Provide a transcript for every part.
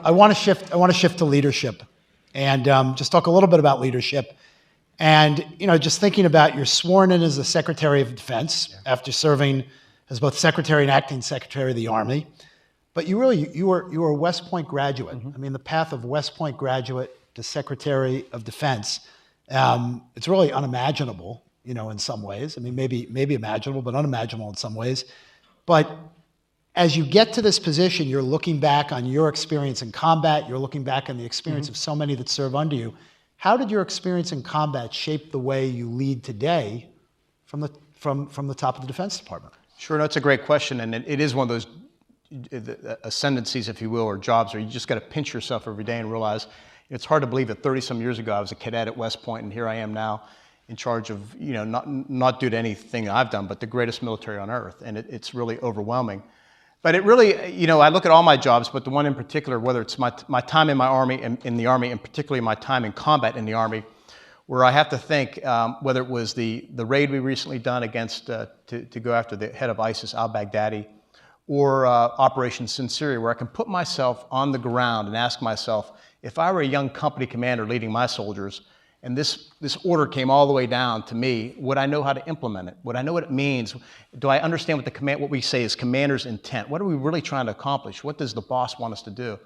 I want to shift to leadership, and just talk a little bit about leadership. And just thinking about, you're sworn in as the Secretary of Defense after serving as both Secretary and Acting Secretary of the Army. But you were a West Point graduate. I mean, the path of West Point graduate to Secretary of Defense, it's really unimaginable, in some ways. I mean, maybe imaginable, but unimaginable in some ways. But as you get to this position, you're looking back on your experience in combat, you're looking back on the experience of so many that serve under you. How did your experience in combat shape the way you lead today from the top of the Defense Department? Sure, no, it's a great question, and it is one of those ascendancies, if you will, or jobs where you just got to pinch yourself every day and realize it's hard to believe that 30-some years ago I was a cadet at West Point, and here I am now in charge of, not due to anything I've done, but the greatest military on earth, and it's really overwhelming. But it really, I look at all my jobs, but the one in particular, whether it's my time in my Army, in the Army, and particularly my time in combat in the Army, where I have to think whether it was the raid we recently done against, to go after the head of ISIS, al-Baghdadi, or Operation Sincerity, where I can put myself on the ground and ask myself, if I were a young company commander leading my soldiers, and this order came all the way down to me, would I know how to implement it? Would I know what it means? Do I understand what we say is commander's intent? What are we really trying to accomplish? What does the boss want us to do?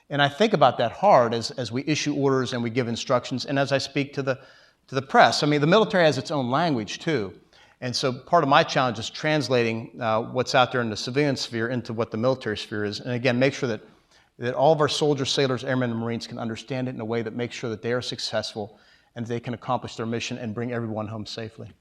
And I think about that hard as we issue orders and we give instructions, and as I speak to the press. I mean, the military has its own language too. And so part of my challenge is translating what's out there in the civilian sphere into what the military sphere is. And again, make sure that all of our soldiers, sailors, airmen, and Marines can understand it in a way that makes sure that they are successful and they can accomplish their mission and bring everyone home safely.